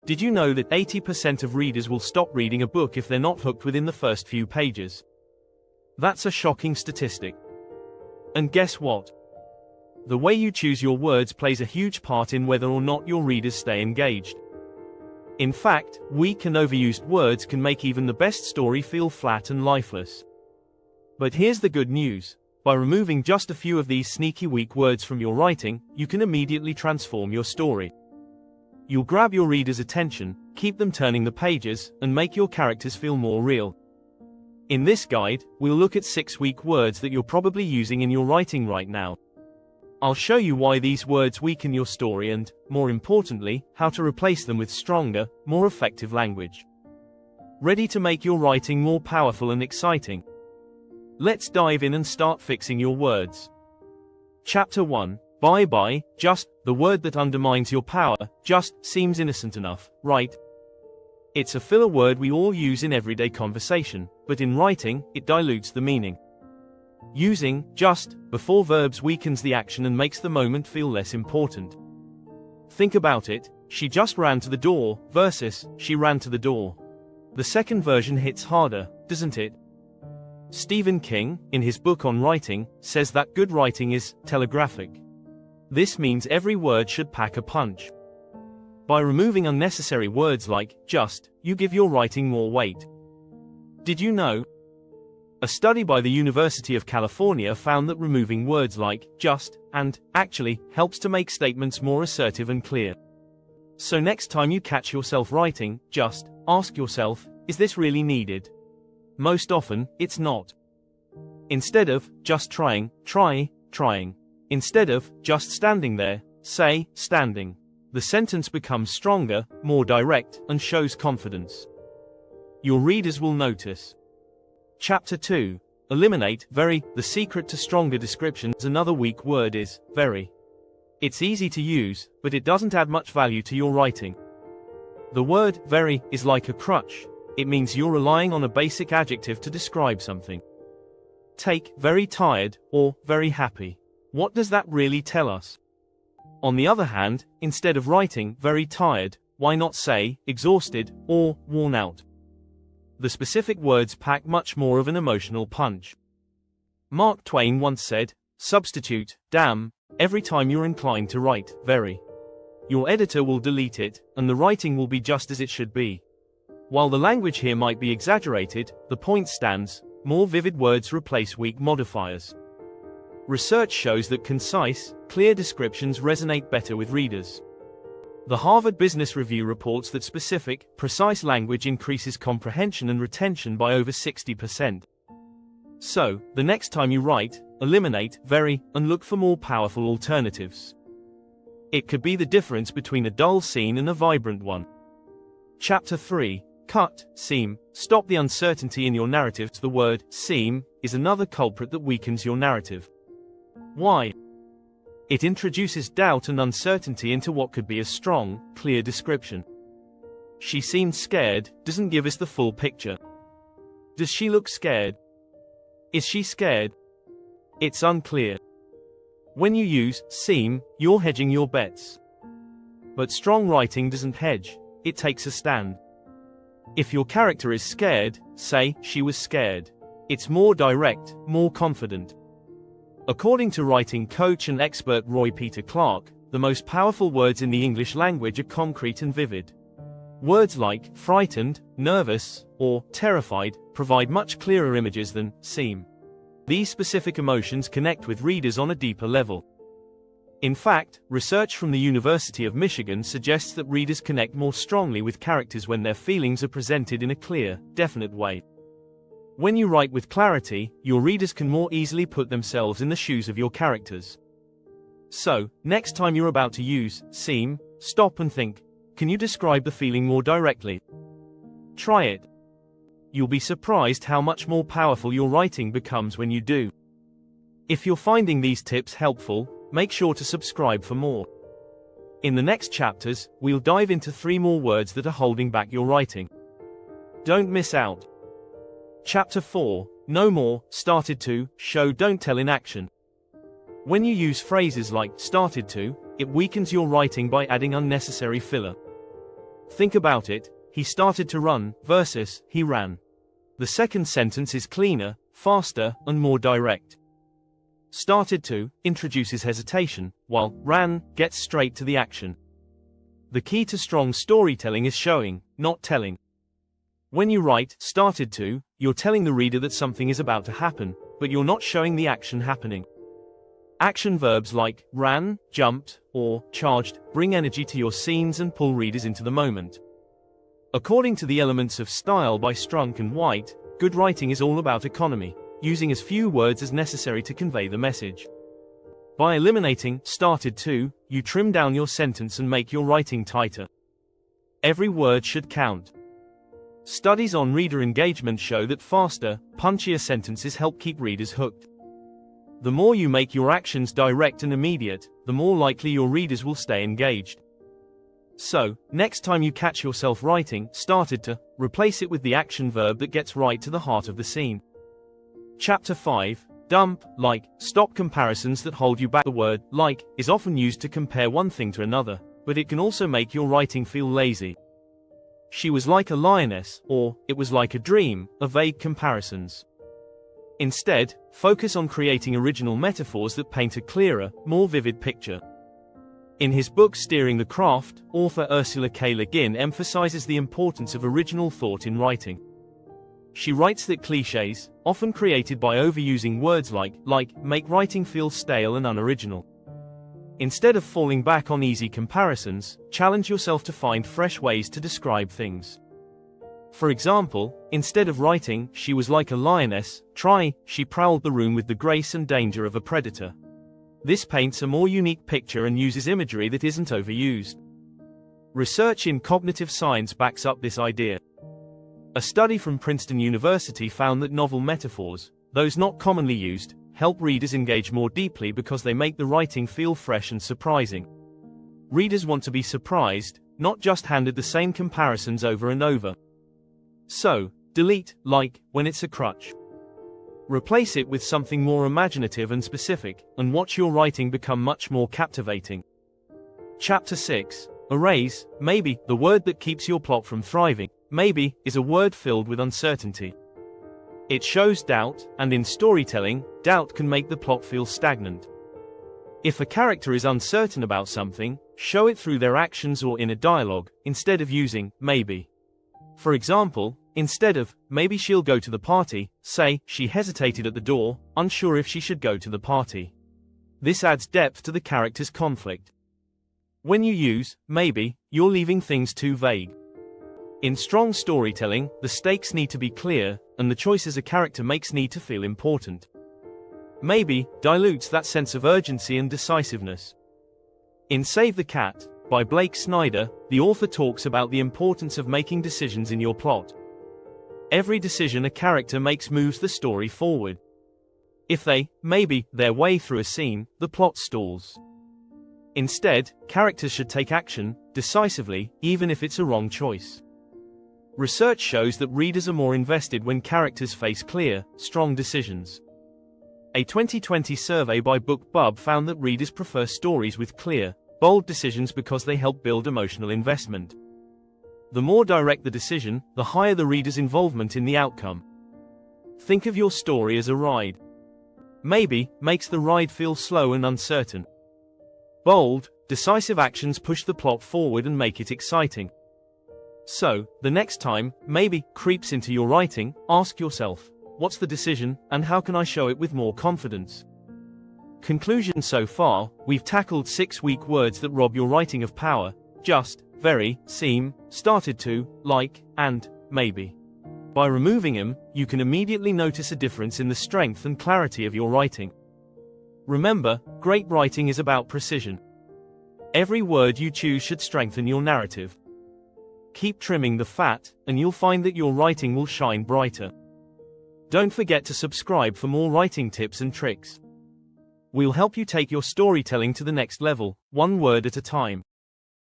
Did you know that 80% of readers will stop reading a book if they're not hooked within the first few pages? That's a shocking statistic. And guess what? The way you choose your words plays a huge part in whether or not your readers stay engaged. In fact, weak and overused words can make even the best story feel flat and lifeless. But here's the good news. By removing just a few of these sneaky weak words from your writing, you can immediately transform your story. You'll grab your readers' attention, keep them turning the pages, and make your characters feel more real. In this guide, we'll look at 6 weak words that you're probably using in your writing right now. I'll show you why these words weaken your story and, more importantly, how to replace them with stronger, more effective language. Ready to make your writing more powerful and exciting? Let's dive in and start fixing your words. Chapter 1. Bye-bye, just, the word that undermines your power, just, seems innocent enough, right? It's a filler word we all use in everyday conversation, but in writing, it dilutes the meaning. Using just before verbs weakens the action and makes the moment feel less important. Think about it, she just ran to the door, versus, she ran to the door. The second version hits harder, doesn't it? Stephen King, in his book on writing, says that good writing is telegraphic. This means every word should pack a punch. By removing unnecessary words like just, you give your writing more weight. Did you know? A study by the University of California found that removing words like just and actually helps to make statements more assertive and clear. So next time you catch yourself writing just, ask yourself, is this really needed? Most often, it's not. Instead of just trying, try trying. Instead of just standing there, say standing. The sentence becomes stronger, more direct, and shows confidence. Your readers will notice. Chapter 2. Eliminate very. The secret to stronger descriptions. Another weak word is very. It's easy to use, but it doesn't add much value to your writing. The word very is like a crutch. It means you're relying on a basic adjective to describe something. Take very tired or very happy. What does that really tell us? On the other hand, instead of writing very tired, why not say exhausted or worn out? The specific words pack much more of an emotional punch. Mark Twain once said, substitute damn every time you're inclined to write very. Your editor will delete it, and the writing will be just as it should be. While the language here might be exaggerated, the point stands. More vivid words replace weak modifiers. Research shows that concise, clear descriptions resonate better with readers. The Harvard Business Review reports that specific, precise language increases comprehension and retention by over 60%. So, the next time you write, eliminate very, and look for more powerful alternatives. It could be the difference between a dull scene and a vibrant one. Chapter 3. Cut, seam, stop the uncertainty in your narrative. The word seam is another culprit that weakens your narrative. Why? It introduces doubt and uncertainty into what could be a strong, clear description. She seemed scared doesn't give us the full picture. Does she look scared? Is she scared? It's unclear. When you use seem, you're hedging your bets. But strong writing doesn't hedge, it takes a stand. If your character is scared, say, she was scared. It's more direct, more confident. According to writing coach and expert Roy Peter Clark, the most powerful words in the English language are concrete and vivid. Words like frightened, nervous, or terrified provide much clearer images than seem. These specific emotions connect with readers on a deeper level. In fact, research from the University of Michigan suggests that readers connect more strongly with characters when their feelings are presented in a clear, definite way. When you write with clarity, your readers can more easily put themselves in the shoes of your characters. So, next time you're about to use seem, stop and think, can you describe the feeling more directly? Try it. You'll be surprised how much more powerful your writing becomes when you do. If you're finding these tips helpful, make sure to subscribe for more. In the next chapters, we'll dive into 3 more words that are holding back your writing. Don't miss out. Chapter 4. No more, started to, show don't tell in action. When you use phrases like started to, it weakens your writing by adding unnecessary filler. Think about it, he started to run, versus, he ran. The second sentence is cleaner, faster, and more direct. Started to introduces hesitation, while ran gets straight to the action. The key to strong storytelling is showing, not telling. When you write started to, you're telling the reader that something is about to happen, but you're not showing the action happening. Action verbs like ran, jumped, or charged bring energy to your scenes and pull readers into the moment. According to the Elements of Style by Strunk and White, good writing is all about economy, using as few words as necessary to convey the message. By eliminating started to, you trim down your sentence and make your writing tighter. Every word should count. Studies on reader engagement show that faster, punchier sentences help keep readers hooked. The more you make your actions direct and immediate, the more likely your readers will stay engaged. So, next time you catch yourself writing started to, replace it with the action verb that gets right to the heart of the scene. Chapter 5. Dump, like, stop comparisons that hold you back. The word like is often used to compare one thing to another, but it can also make your writing feel lazy. She was like a lioness, or it was like a dream, are vague comparisons. Instead, focus on creating original metaphors that paint a clearer, more vivid picture. In his book Steering the Craft, author Ursula K. Le Guin emphasizes the importance of original thought in writing. She writes that clichés, often created by overusing words like, make writing feel stale and unoriginal. Instead of falling back on easy comparisons, challenge yourself to find fresh ways to describe things. For example, instead of writing, she was like a lioness, try, she prowled the room with the grace and danger of a predator. This paints a more unique picture and uses imagery that isn't overused. Research in cognitive science backs up this idea. A study from Princeton University found that novel metaphors, those not commonly used, help readers engage more deeply because they make the writing feel fresh and surprising. Readers want to be surprised, not just handed the same comparisons over and over. So, delete like when it's a crutch. Replace it with something more imaginative and specific, and watch your writing become much more captivating. Chapter 6. Erase, maybe, the word that keeps your plot from thriving. Maybe is a word filled with uncertainty. It shows doubt, and in storytelling, doubt can make the plot feel stagnant. If a character is uncertain about something, show it through their actions or in a dialogue, instead of using maybe. For example, instead of maybe she'll go to the party, say she hesitated at the door, unsure if she should go to the party. This adds depth to the character's conflict. When you use maybe, you're leaving things too vague. In strong storytelling, the stakes need to be clear, and the choices a character makes need to feel important. Maybe dilutes that sense of urgency and decisiveness. In Save the Cat, by Blake Snyder, the author talks about the importance of making decisions in your plot. Every decision a character makes moves the story forward. If they, maybe, their way through a scene, the plot stalls. Instead, characters should take action, decisively, even if it's a wrong choice. Research shows that readers are more invested when characters face clear, strong decisions. A 2020 survey by BookBub found that readers prefer stories with clear, bold decisions because they help build emotional investment. The more direct the decision, the higher the reader's involvement in the outcome. Think of your story as a ride. Maybe makes the ride feel slow and uncertain. Bold, decisive actions push the plot forward and make it exciting. So, the next time maybe creeps into your writing, ask yourself, what's the decision, and how can I show it with more confidence? Conclusion. So far, we've tackled 6 weak words that rob your writing of power: just, very, seem, started to, like, and maybe. By removing them, you can immediately notice a difference in the strength and clarity of your writing. Remember, great writing is about precision. Every word you choose should strengthen your narrative. Keep trimming the fat, and you'll find that your writing will shine brighter. Don't forget to subscribe for more writing tips and tricks. We'll help you take your storytelling to the next level, one word at a time.